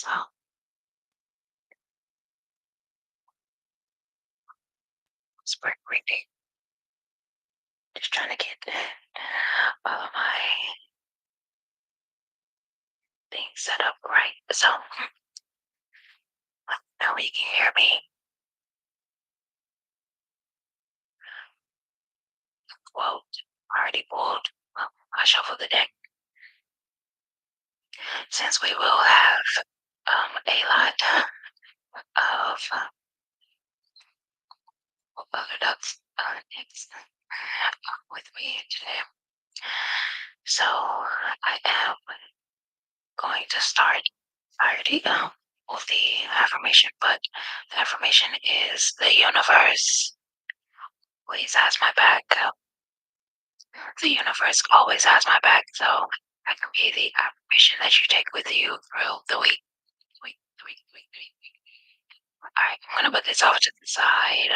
So spring reading. Just trying to get all of my things set up right. So now you can hear me. Quote already pulled. Well, I shuffle the deck. Since we will have a lot of other ducks next with me today. So I am going to start. I already with the affirmation, but the affirmation is the universe always has my back. The universe always has my back, so that can be the affirmation that you take with you through the week. All right, I'm gonna put this off to the side.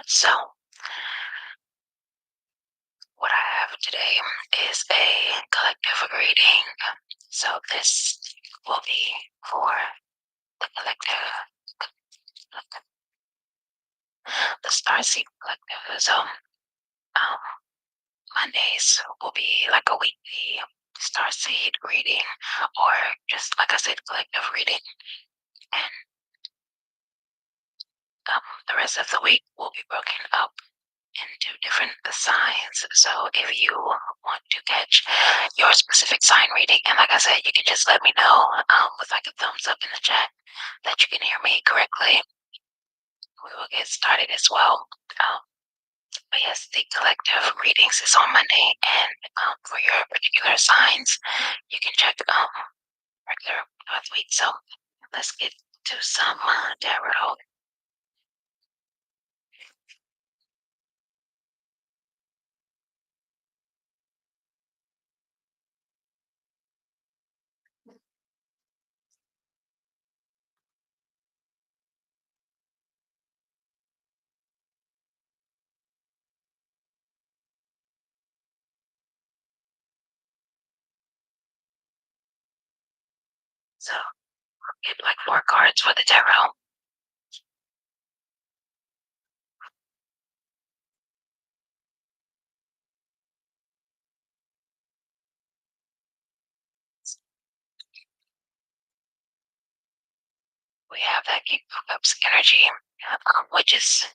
So what I have today is a collective reading. So this will be for the collective, the Starseed collective. So Mondays will be like a weekly Starseed reading, or just like I said, collective reading. And the rest of the week will be broken up into different signs. So if you want to catch your specific sign reading, and like I said, you can just let me know with like a thumbs up in the chat that you can hear me correctly. We will get started as well. But yes, the collective readings is on Monday, and for your particular signs, you can check regular North week. So let's get to some tarot. So get like 4 cards for the tarot. We have that King of Cups energy, which is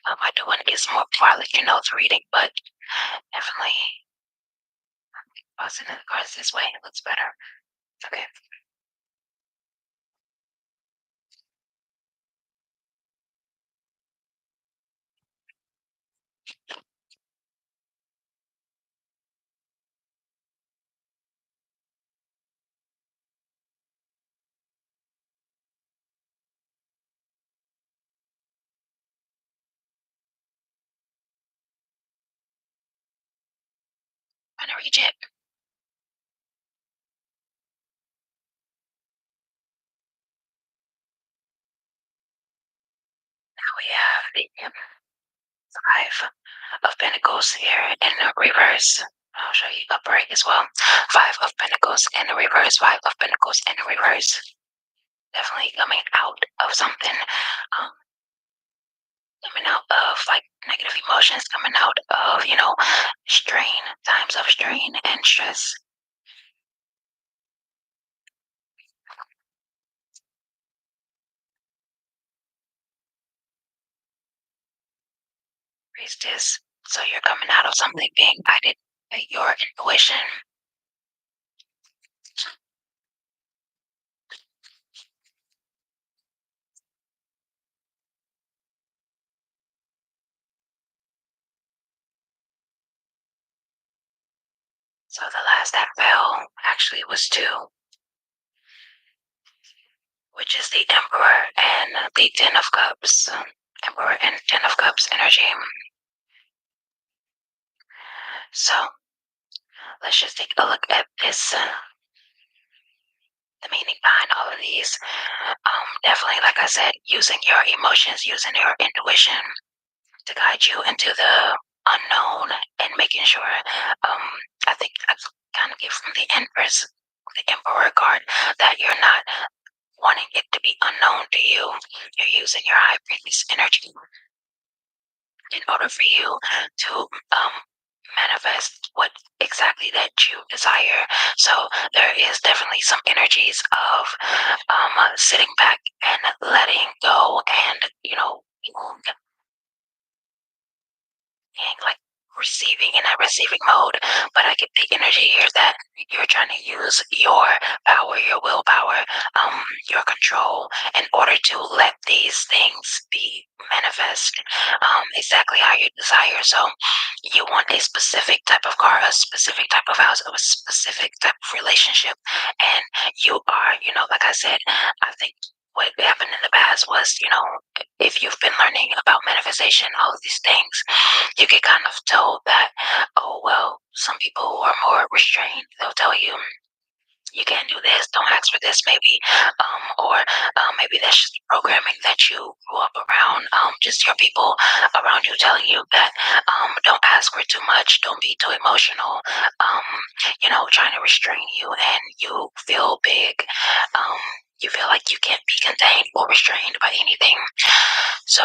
I do want to get some more before I let you know it's reading, but definitely tossing the cards this way. It looks better. Okay. I'm gonna reach it. Now we have the Five of Pentacles here in the reverse. I'll show you upright as well. 5 of Pentacles in the reverse. 5 of Pentacles in the reverse. Definitely coming out of something. Coming out of like negative emotions. Coming out of strain. Times of strain and stress. Priestess. So you're coming out of something being guided by your intuition. So the last that fell actually was 2, which is the Emperor and the Ten of Cups. Emperor and Ten of Cups energy. So let's just take a look at this. The meaning behind all of these. Definitely, like I said, using your emotions, using your intuition to guide you into the unknown and making sure. I think that's kind of get from the Empress. the Emperor card, that you're not wanting it to be unknown to you. You're using your high priestess energy in order for you to manifest what exactly that you desire. So there is definitely some energies of sitting back and letting go, and being like receiving in that receiving mode. But I get the energy here that you're trying to use your power, your willpower, your control in order to let these things be manifest exactly how you desire. So you want a specific type of car, a specific type of house, a specific type of relationship, and you are, like I said, I think what happened in the past was, if you've been learning about manifestation, all of these things, you get kind of told that, oh, well, some people who are more restrained, they'll tell you, you can't do this, don't ask for this, maybe, or maybe that's just programming that you grew up around, just your people around you telling you that don't ask for too much, don't be too emotional, trying to restrain you, and you feel big. Um, you feel like you can't be contained or restrained by anything. So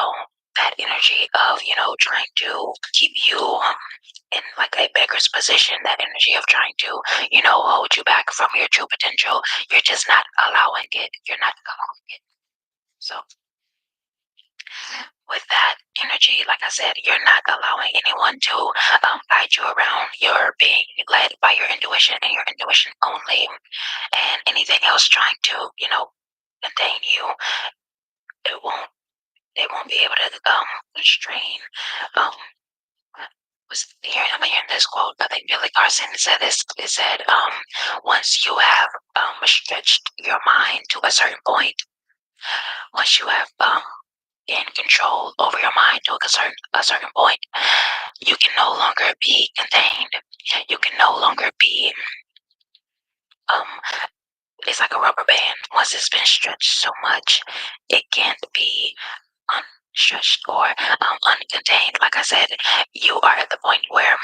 that energy of, trying to keep you in like a beggar's position, that energy of trying to, hold you back from your true potential, you're just not allowing it. You're not allowing it. So with that energy, like I said, you're not allowing anyone to guide you around. You're being led by your intuition and your intuition only. And anything else trying to, contain you, it won't. They won't be able to constrain. Um, I'm hearing this quote. I think Billy Carson said this. It said, once you have stretched your mind to a certain point, once you have gained control over your mind to a certain point, you can no longer be contained. You can no longer be. Um, it's like a rubber band. Once it's been stretched so much, it can't be unstretched or uncontained. Like I said, you are at the point where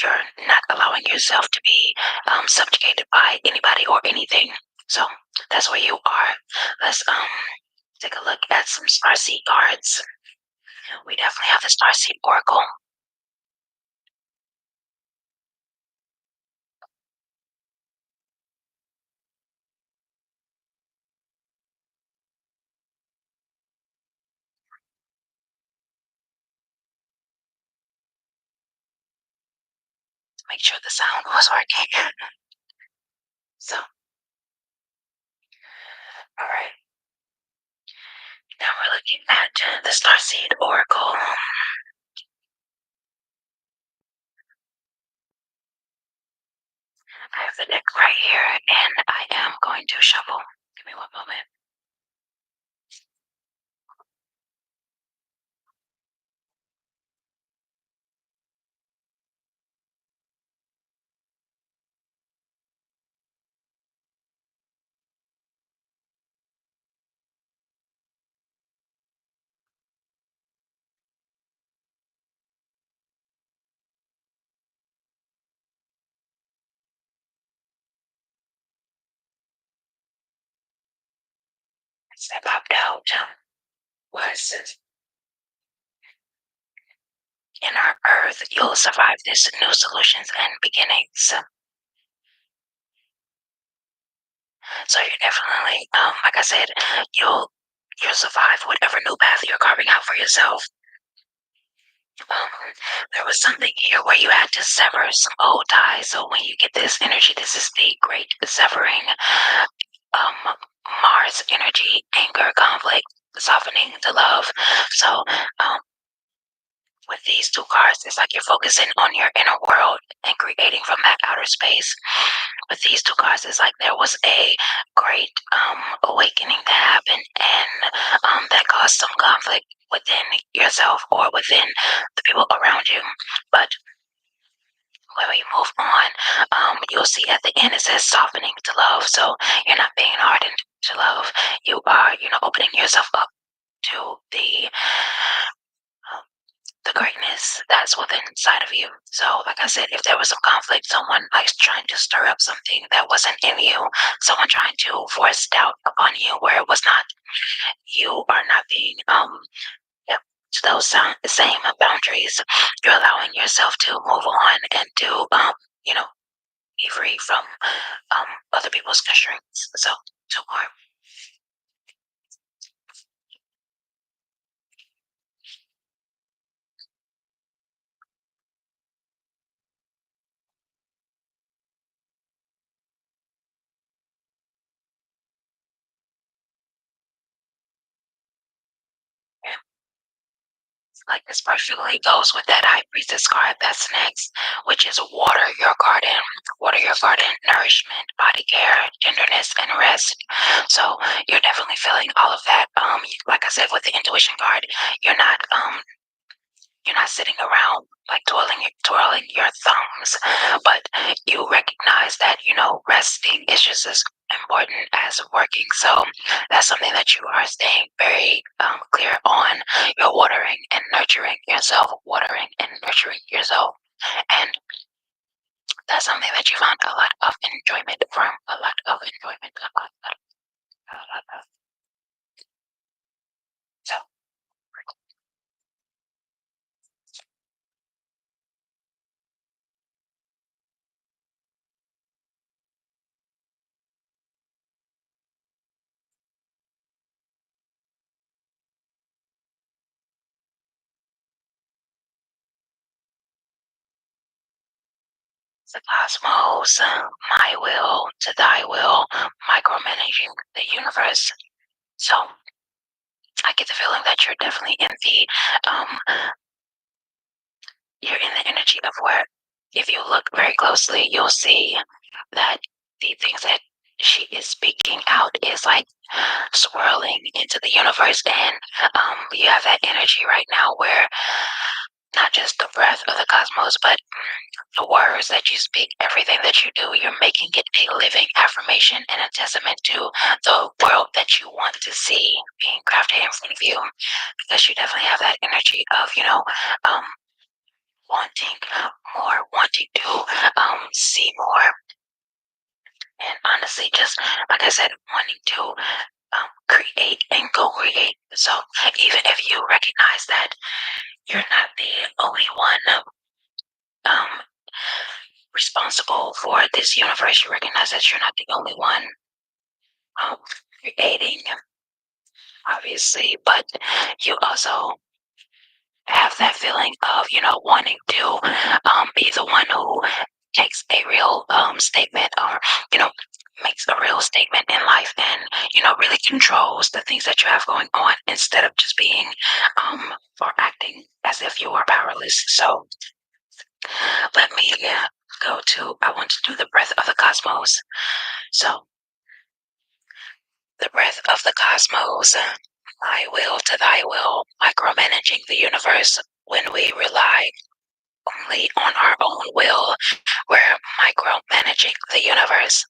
you're not allowing yourself to be subjugated by anybody or anything. So that's where you are. Let's take a look at some Starseed cards. We definitely have the Starseed Oracle. Make sure the sound was working. So, all right. Now we're looking at the Starseed Oracle. I have the deck right here, and I am going to shuffle. Give me one moment. That popped out was, in our earth, you'll survive this, new solutions and beginnings. So you're definitely, like I said, you'll survive whatever new path you're carving out for yourself. Um, there was something here where you had to sever some old ties. So when you get this energy, this is the great severing. Um, Mars energy, anger, conflict, softening to love. So with these two cards, it's like you're focusing on your inner world and creating from that outer space. With these two cards, it's like there was a great awakening that happened, and that caused some conflict within yourself or within the people around you. But when we move on, you'll see at the end it says softening to love. So you're not being hardened to love. You are, opening yourself up to the the greatness that's within inside of you. So, like I said, if there was some conflict, someone likes trying to stir up something that wasn't in you, someone trying to force doubt upon you where it was not, you are not being yep, to those same boundaries. You're allowing yourself to move on and to you know, be free from other people's constraints. So, to harm. Like this perfectly goes with that high priestess card that's next, which is water your garden. Water your garden, nourishment, body care, tenderness, and rest. So you're definitely feeling all of that. Like I said with the intuition card, you're not you're not sitting around like twirling your thumbs, but you recognize that resting is just as important as working. So that's something that you are staying very clear on. You're watering and nurturing yourself, watering and nurturing yourself, and that's something that you found a lot of enjoyment from. A lot of enjoyment. A lot of. So the cosmos, my will to thy will, micromanaging the universe. So I get the feeling that um you're in the energy of where if you look very closely, you'll see that the things that she is speaking out is like swirling into the universe, and you have that energy right now where not just the breath of the cosmos, but the words that you speak, everything that you do, you're making it a living affirmation and a testament to the world that you want to see being crafted in front of you. Because you definitely have that energy of, um, wanting more, wanting to see more, and honestly, just like I said, wanting to create and co-create. So even if you recognize that you're not the only one um, responsible for this universe, you recognize that you're not the only one um, creating, obviously, but you also have that feeling of wanting to be the one who takes a real statement, or you know makes a real statement in life, and really controls the things that you have going on instead of just being or acting as if you are powerless. So let me go to, I want to do the breath of the cosmos. So the breath of the cosmos, my will to thy will, micromanaging the universe. When we rely only on our own will, we're micromanaging the universe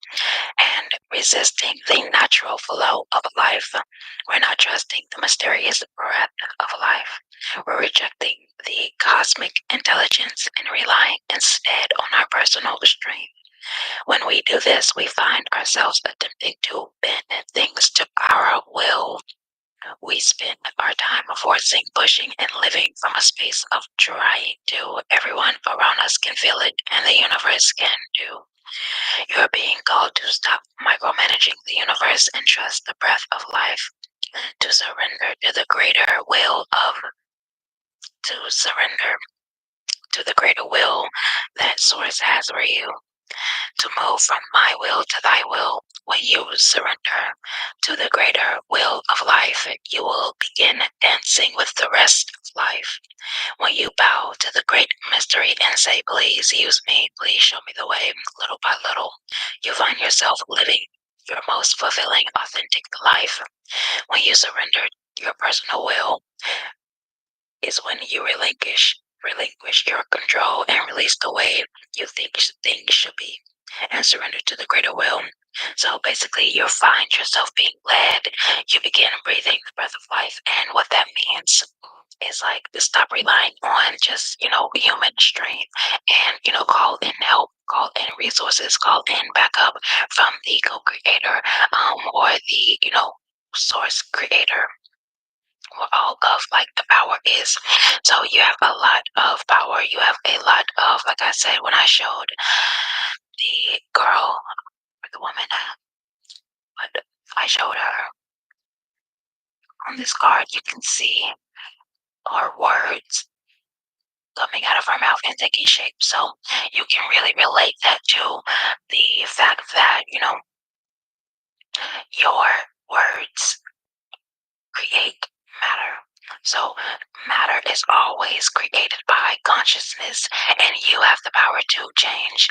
and resisting the natural flow of life. We're not trusting the mysterious breath of life. We're rejecting the cosmic intelligence and relying instead on our personal strength. When we do this, we find ourselves attempting to bend things to our will. We spend our time forcing, pushing, and living from a space of trying to. Everyone around us can feel it, and the universe can too. You're being called to stop micromanaging the universe and trust the breath of life, to surrender to the greater will of, to surrender to the greater will that Source has for you, to move from my will to thy will. When you surrender to the greater will of life, you will begin dancing with the rest of life. When you bow to the great mystery and say, please use me, please show me the way, little by little, you find yourself living your most fulfilling, authentic life. When you surrender your personal will, is when you relinquish your control and release the way you think things should be, and surrender to the greater will. So basically, you find yourself being led. You begin breathing the breath of life, and what that means is like to stop relying on just, human strength and, call in help, call in resources, call in backup from the co-creator, or the, source creator, where all of like the power is. So you have a lot of power. You have a lot of, like I said, when I showed the girl or the woman, but I showed her on this card, you can see her words coming out of her mouth and taking shape. So you can really relate that to the fact that, your words create matter. So matter is always created by consciousness, and you have the power to change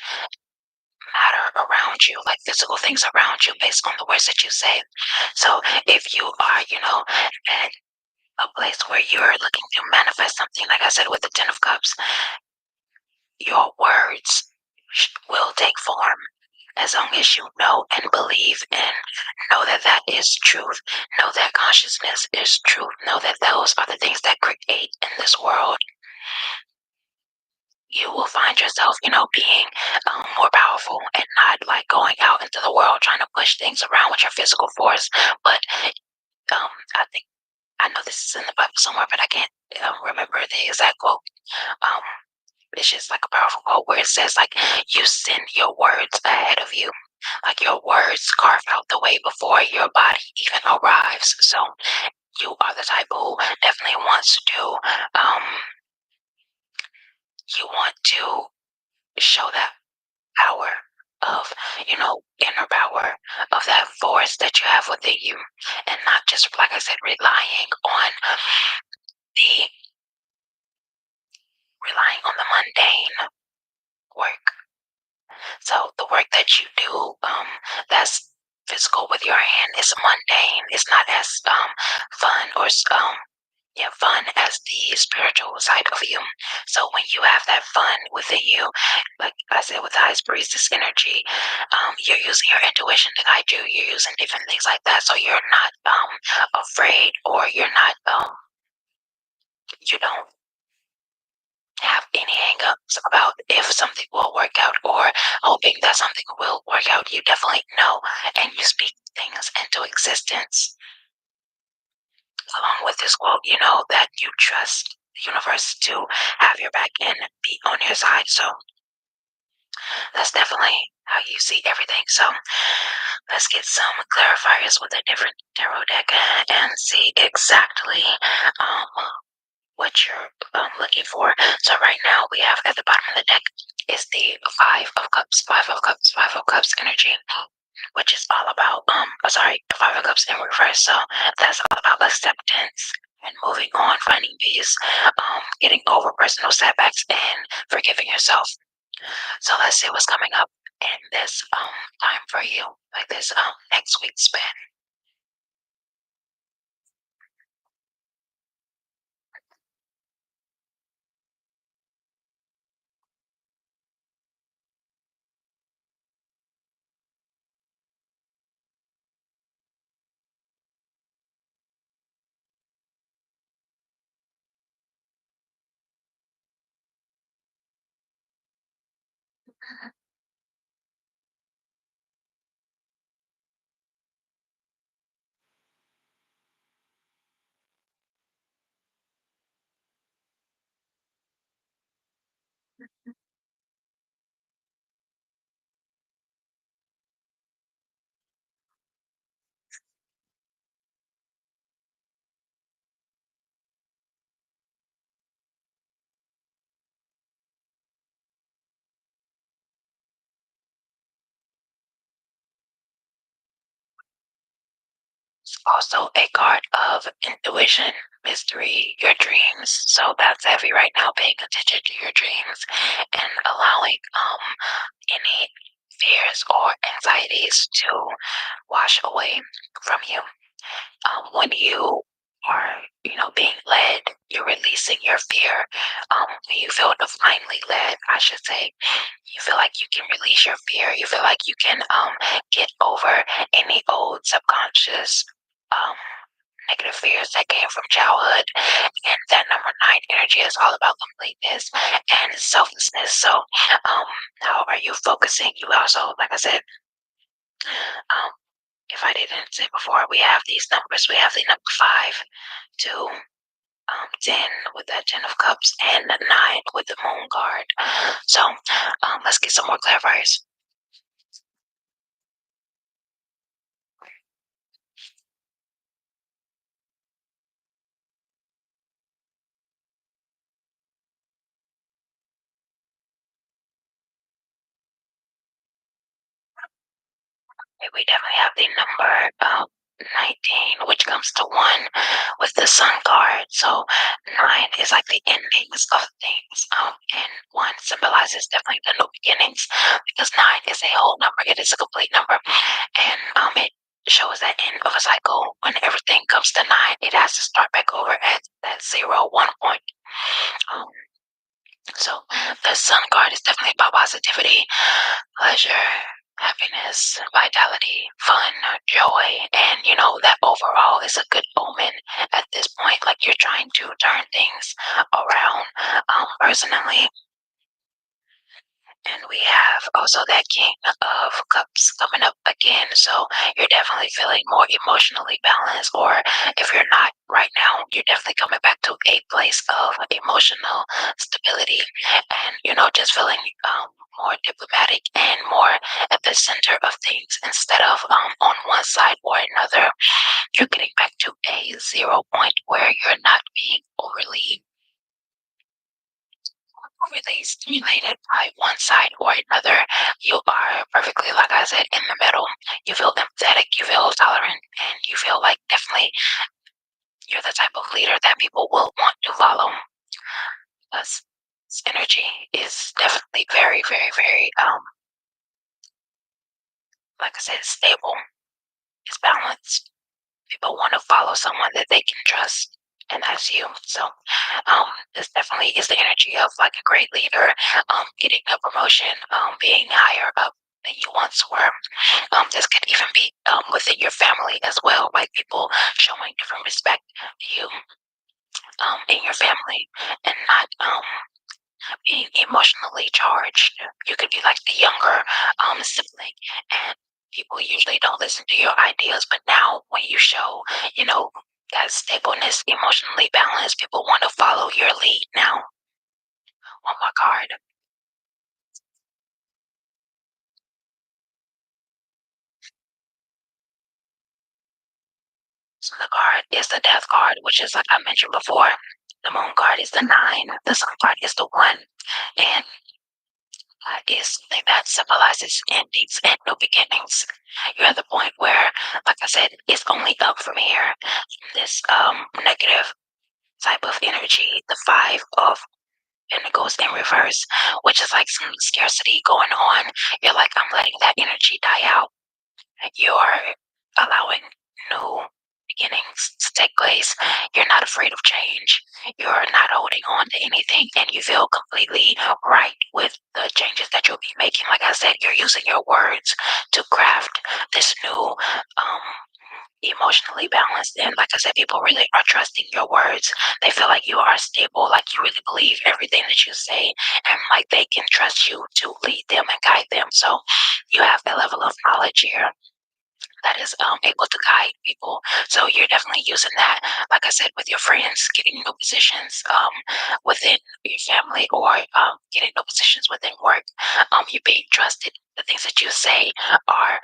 matter around you, like physical things around you, based on the words that you say. So if you are, at a place where you're looking to manifest something, like I said with the Ten of Cups, your words will take form as long as you know and believe and know that that is truth. Know that consciousness is truth. Know that those are the things that create in this world. You will find yourself, being more powerful and not like going out into the world trying to push things around with your physical force. But I think I know this is in the Bible somewhere, but I can't remember the exact quote. Um, it's just like a powerful quote where it says like you send your words ahead of you, like your words carve out the way before your body even arrives. So you are the type who definitely wants to you want to show that power of, inner power of that force that you have within you, and not just, like I said, the relying on the mundane work. So the work that you do, that's physical with your hand, is mundane. It's not as fun or yeah, fun as the spiritual side of you. So when you have that fun within you, like I said, with the high priestess energy, you're using your intuition to guide you. You're using different things like that, so you're not afraid, or you're not you don't have any hangups about if something will work out or hoping that something will work out. You definitely know, and you speak things into existence. Along with this quote, you know that you trust the universe to have your back and be on your side. So that's definitely how you see everything. So let's get some clarifiers with a different tarot deck and see exactly um, what you're looking for. So right now we have at the bottom of the deck is the Five of Cups, Five of Cups, Five of Cups energy, which is all about Five of Cups in reverse. So that's all about acceptance and moving on, finding peace, getting over personal setbacks, and forgiving yourself. So let's see what's coming up in this time for you, like this next week span. It's also a card of intuition, mystery, your dreams. So that's heavy right now, paying attention to your dreams and allowing any fears or anxieties to wash away from you. When you are, being led, you're releasing your fear. When you feel divinely led, I should say, you feel like you can release your fear. You feel like you can get over any old subconscious um, negative fears that came from childhood. And that number nine energy is all about completeness and selflessness. So, how are you focusing? You also, like I said, um, if I didn't say before, we have these numbers. We have the number five, two, 10 with that 10 of cups, and nine with the moon card. So, let's get some more clarifiers. Okay, we definitely have the number 19, which comes to one with the sun card. So nine is like the endings of things. And one symbolizes definitely the new beginnings because nine is a whole number. It is a complete number. And it shows that end of a cycle. When everything comes to nine, it has to start back over at that 1 point. Um, so the sun card is definitely about positivity, pleasure, happiness, vitality, fun, joy, and that overall is a good omen at this point. Like you're trying to turn things around. Personally, and we have also that King of Cups coming up again. So you're definitely feeling more emotionally balanced. Or if you're not right now, you're definitely coming back to a place of emotional stability and, just feeling more diplomatic and more at the center of things instead of on one side or another. You're getting back to a 0 point where you're not being overly stimulated by one side or another. You are perfectly, like I said, in the middle. You feel empathetic, you feel tolerant, and you feel like definitely you're the type of leader that people will want to follow. Because this energy is definitely very, very, very, like I said, stable. It's balanced. People want to follow someone that they can trust, and that's you. So, this definitely is the energy of like a great leader, getting a promotion, being higher up than you once were. This could even be within your family as well, like people showing different respect to you in your family and not being emotionally charged. You could be like the younger sibling, and people usually don't listen to your ideas. But now, when you show, you know, that stableness, emotionally balanced, people want to follow your lead now. One more card. So the card is the death card, which is like I mentioned before. The moon card is the nine. The sun card is the one, and is something that symbolizes endings and new beginnings. You're at the point where, like I said, it's only up from here. This negative type of energy, the five of pentacles in reverse, which is like some scarcity going on. You're like, I'm letting that energy die out. You're allowing new beginnings to take place. You're not afraid of change. You're not holding on to anything, and you feel completely right with the changes that you'll be making. Like I said, you're using your words to craft this new emotionally balanced. And like I said, people really are trusting your words. They feel like you are stable, like you really believe everything that you say, and like they can trust you to lead them and guide them. So you have that level of knowledge here that is able to guide people. So you're definitely using that, like I said, with your friends, getting new positions within your family, or getting new positions within work. You're being trusted. The things that you say are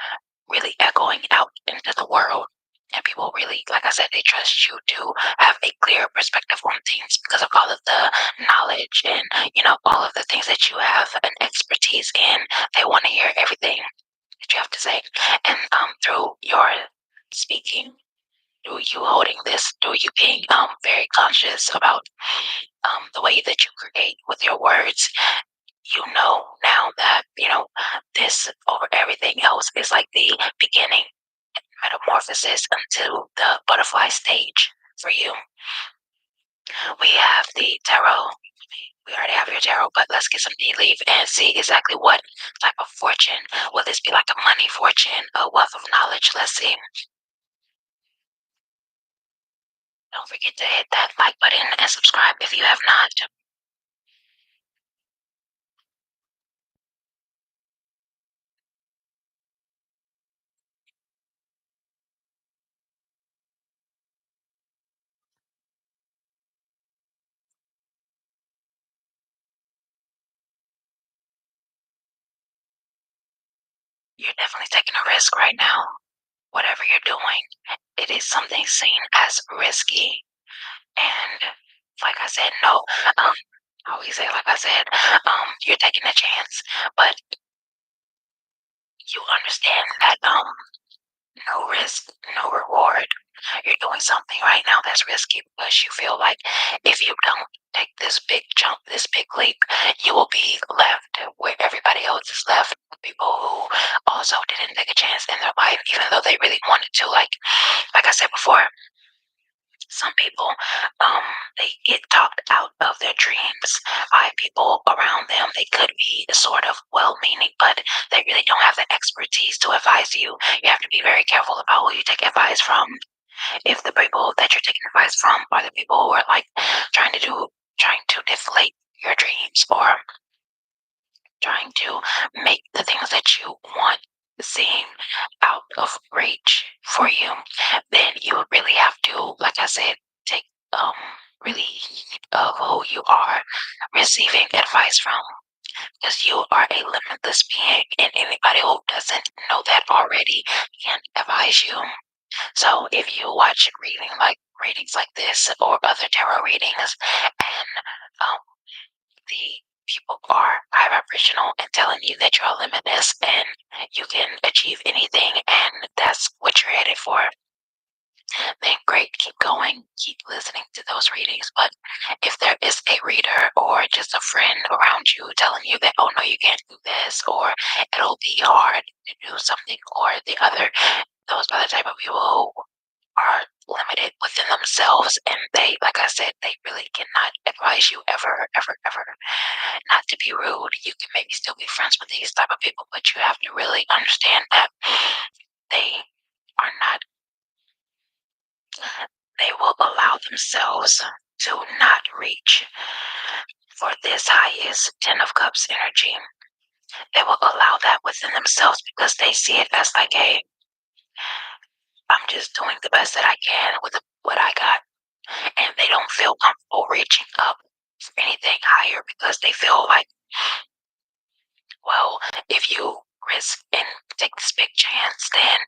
really echoing out into the world. And people really, like I said, they trust you to have a clear perspective on things because of all of the knowledge and, all of the things that you have an expertise in. They want to hear everything that you have to say. And through your speaking, through you holding this, through you being very conscious about the way that you create with your words, you know now that, this over everything else is like the beginning metamorphosis into the butterfly stage for you. We have the tarot. We already have your tarot, but let's get some tea leaf and see exactly what type of fortune. Will this be like a money fortune, a wealth of knowledge? Let's see. Don't forget to hit that like button and subscribe if you have not. You're definitely taking a risk right now. Whatever you're doing, it is something seen as risky. And like I said, no, I always say, like I said, you're taking a chance, but you understand that no risk, no reward. You're doing something right now that's risky because you feel like if you don't take this big jump, this big leap, you will be left where everybody else is left. People who also didn't take a chance in their life, even though they really wanted to. Like I said before, some people, they get talked out of their dreams by people around them. They could be sort of well-meaning, but they really don't have the expertise to advise you. You have to be very careful about who you take advice from. If the people that you're taking advice from are the people who are like trying to deflate your dreams or trying to make the things that you want seem out of reach for you, then you really have to, like I said, take um really heed of who you are receiving advice from, because you are a limitless being, and anybody who doesn't know that already can advise you. So if you watch readings like this or other tarot readings, and the people are high vibrational and telling you that you're limitless and you can achieve anything and that's what you're headed for, then great, keep going, keep listening to those readings. But if there is a reader or just a friend around you telling you that, oh no, you can't do this, or it'll be hard to do something, or the other, those are the type of people who are limited within themselves, and they, like I said, they really cannot advise you ever, ever, ever. Not to be rude, you can maybe still be friends with these type of people, but you have to really understand that they are not, they will allow themselves to not reach for this highest 10 of Cups energy. They will allow that within themselves because they see it as like, hey, I'm just doing the best that I can with what I got. And they don't feel comfortable reaching up for anything higher because they feel like, well, if you risk and take this big chance, then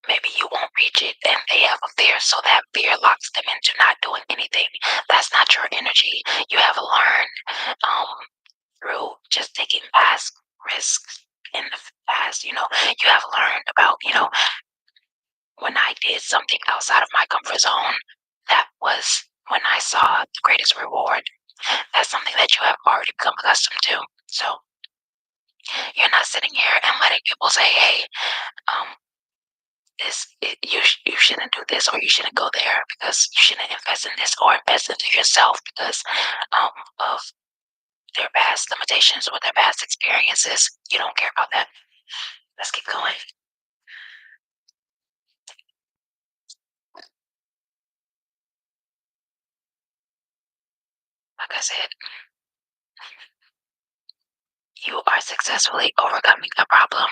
maybe you won't reach it. And they have a fear, so that fear locks them into not doing anything. That's not your energy. You have learned through just taking past risks in the past. You have learned about, when I did something outside of my comfort zone, that was when I saw the greatest reward. That's something that you have already become accustomed to. So you're not sitting here and letting people say, "Hey, um, you shouldn't do this or you shouldn't go there because you shouldn't invest in this or invest into yourself because of their past limitations or their past experiences." You don't care about that. Let's keep going. Like I said, you are successfully overcoming a problem.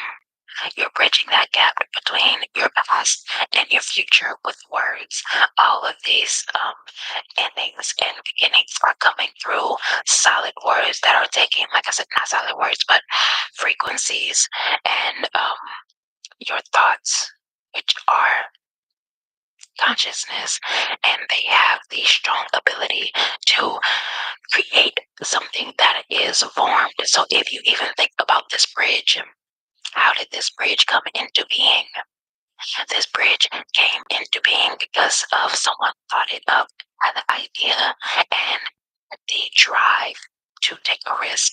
You're bridging that gap between your past and your future with words. All of these endings and beginnings are coming through solid words that are taking, like I said, not solid words, but frequencies and your thoughts, which are consciousness, and they have the strong ability to create something that is formed. So if you even think about this bridge, how did this bridge come into being? This bridge came into being because of someone thought it up, had the idea and the drive to take a risk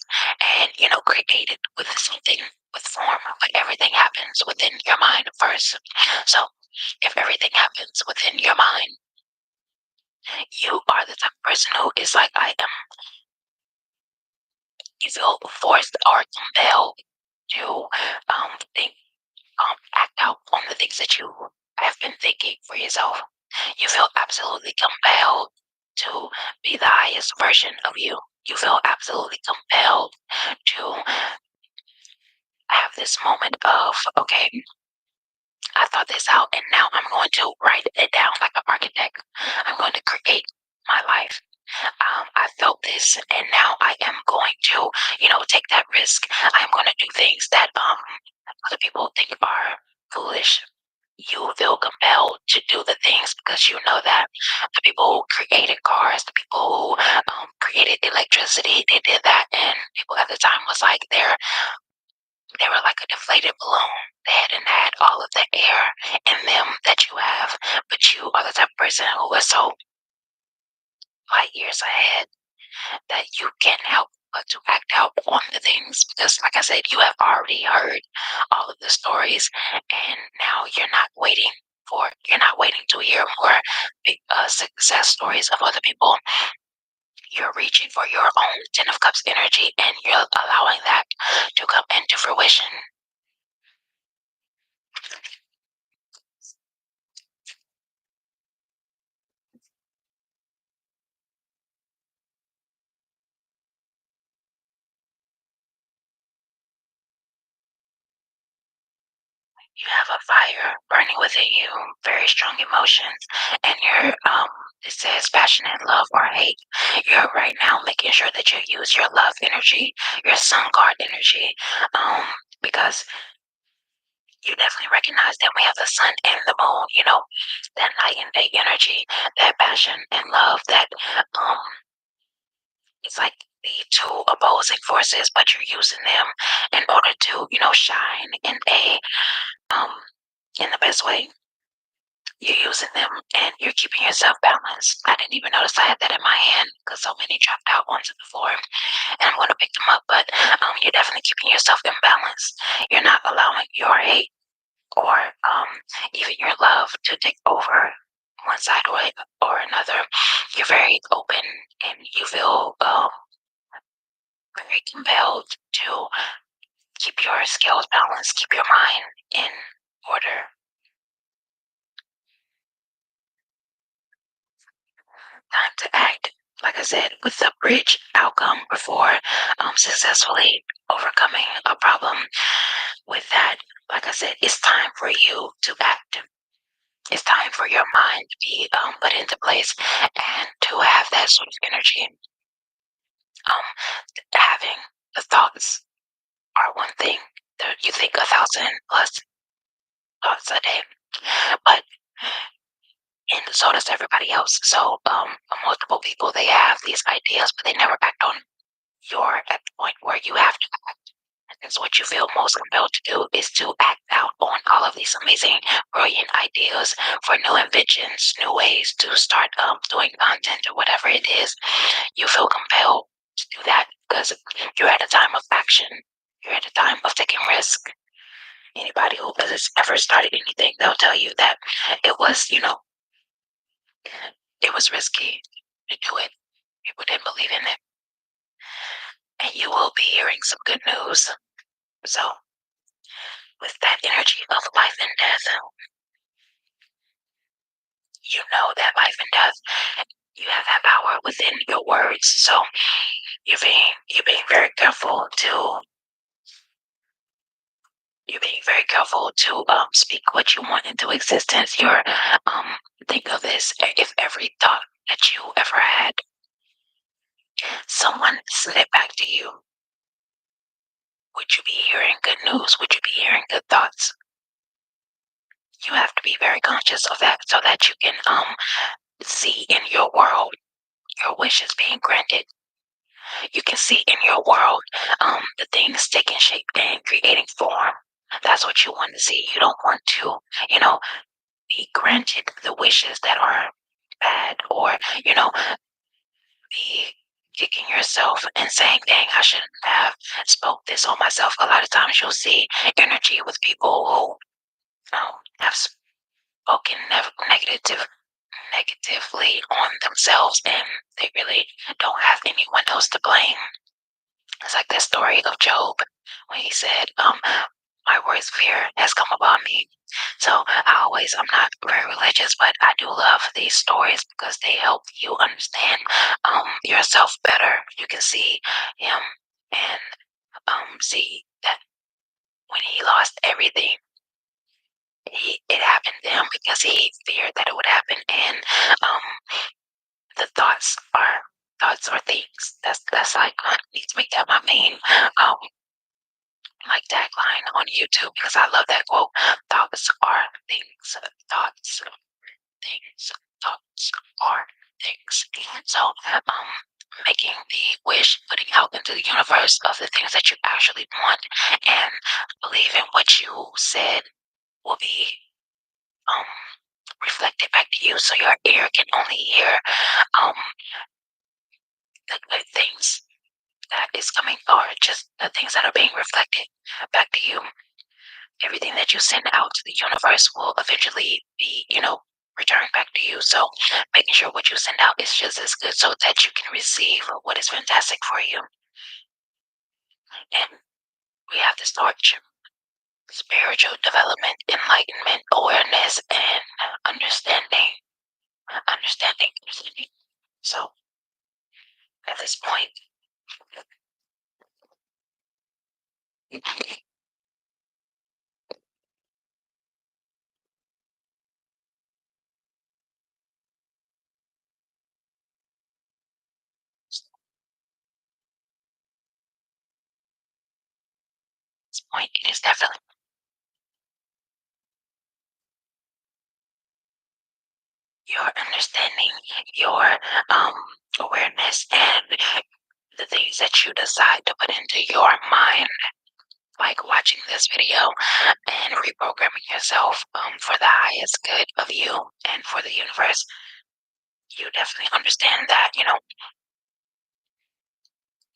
and, create it with something with form. But everything happens within your mind first. So if everything happens within your mind, you are the type of person who is like, I am. You feel forced or compelled to think, act out on the things that you have been thinking for yourself. You feel absolutely compelled to be the highest version of you. You feel absolutely compelled to have this moment of, okay, I thought this out and now I'm going to write it down like an architect. I'm going to create my life. I felt this and now I am going to, take that risk. I'm going to do things that other people think are foolish. You feel compelled to do the things because you know that the people who created cars, the people who created electricity, they did that, and people at the time was like they were like a deflated balloon. They hadn't had all of the air in them that you have, but you are the type of person who is so light years ahead that you can't help but to act out on the things because, like I said, you have already heard all of the stories, and now you're not waiting to hear more big success stories of other people. You're reaching for your own Ten of Cups energy, and you're allowing that to come into fruition. You have a fire burning within you, very strong emotions, and you're it says passionate love or hate. You're right now making sure that you use your love energy, your sun card energy, because you definitely recognize that we have the sun and the moon, that night and day energy, that passion and love, that um it's like the two opposing forces, but you're using them in order to, shine um in the best way. You're using them and you're keeping yourself balanced. I didn't even notice I had that in my hand because so many dropped out onto the floor and I'm going to pick them up. But you're definitely keeping yourself in balance. You're not allowing your hate or even your love to take over one side or another. You're very open and you feel very compelled to keep your scales balanced, keep your mind in order. Time to act. Like I said, with the bridge outcome before successfully overcoming a problem. With that, like I said, it's time for you to act. It's time for your mind to be put into place and to have that sort of energy. Um, Having the thoughts are one thing. You think 1,000 plus thoughts a day, but and so does everybody else. So multiple people they have these ideas, but they never act on it. You're at the point where you have to act. And so what you feel most compelled to do is to act out on all of these amazing, brilliant ideas for new inventions, new ways to start doing content or whatever it is. You feel compelled to do that because you're at a time of action. You're at a time of taking risk. Anybody who has ever started anything, they'll tell you that it was, it was risky to do it. People didn't believe in it. And you will be hearing some good news. So, with that energy of life and death, you know that life and death, you have that power within your words. So, you're being very careful to you're being very careful to speak what you want into existence. You're think of this: if every thought that you ever had, someone said it back to you, would you be hearing good news? Would you be hearing good thoughts? You have to be very conscious of that so that you can see in your world your wishes being granted. You can see in your world the things taking shape and creating form. That's what you want to see. You don't want to, you know, be granted the wishes that are bad or, be kicking yourself and saying, dang, I shouldn't have spoke this on myself. A lot of times you'll see energy with people who have spoken negatively on themselves and they really don't have anyone else to blame. It's like that story of Job when he said, my worst fear has come upon me. So I'm not very religious, but I do love these stories because they help you understand yourself better. You can see him and see that when he lost everything, it happened to him because he feared that it would happen. And um, the thoughts are things. That's like I need to make that my main um, like tagline on YouTube because I love that quote. Thoughts are things. Thoughts things. Thoughts are things. So, making the wish, putting out into the universe of the things that you actually want, and believing what you said will be um, reflected back to you. So your ear can only hear um, the good things that is coming, or just the things that are being reflected back to you. Everything that you send out to the universe will eventually be, returned back to you. So making sure what you send out is just as good so that you can receive what is fantastic for you. And we have to start spiritual development, enlightenment, awareness, and understanding. Understanding. So at this point, it is definitely your understanding, your um, awareness, and the things that you decide to put into your mind, like watching this video and reprogramming yourself for the highest good of you and for the universe. You definitely understand that,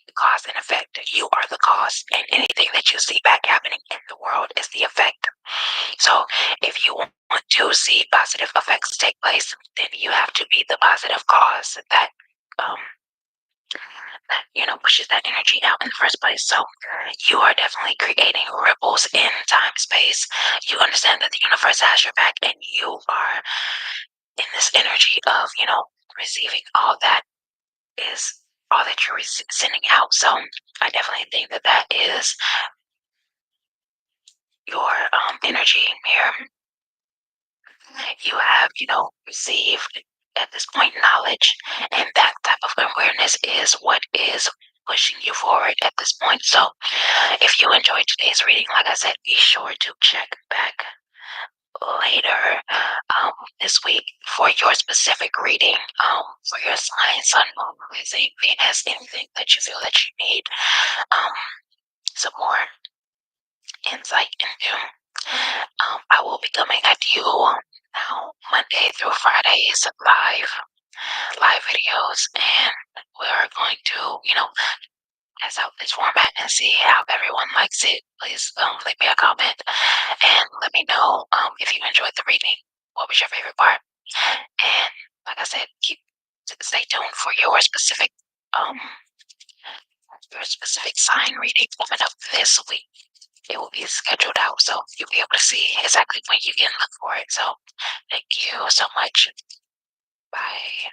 the cause and effect. You are the cause, and anything that you see back happening in the world is the effect. So, if you want to see positive effects take place, then you have to be the positive cause um, that pushes that energy out in the first place. So you are definitely creating ripples in time space. You understand that the universe has your back, and you are in this energy of receiving is all that you're sending out. So I definitely think that that is your energy here. You have received at this point knowledge, and that type of awareness is what is pushing you forward at this point. So if you enjoyed today's reading, like I said, be sure to check back later this week for your specific reading, for your sign, sun, moon, rising, Venus, anything that you feel that you need some more insight into. I will be coming at you now Monday through Fridays live videos, and we are going to test out this format and see how everyone likes it. Please leave me a comment and let me know if you enjoyed the reading. What was your favorite part? And like I said, stay tuned for um your specific sign reading coming up this week. It will be scheduled out, so you'll be able to see exactly when you can look for it. So thank you so much. Bye.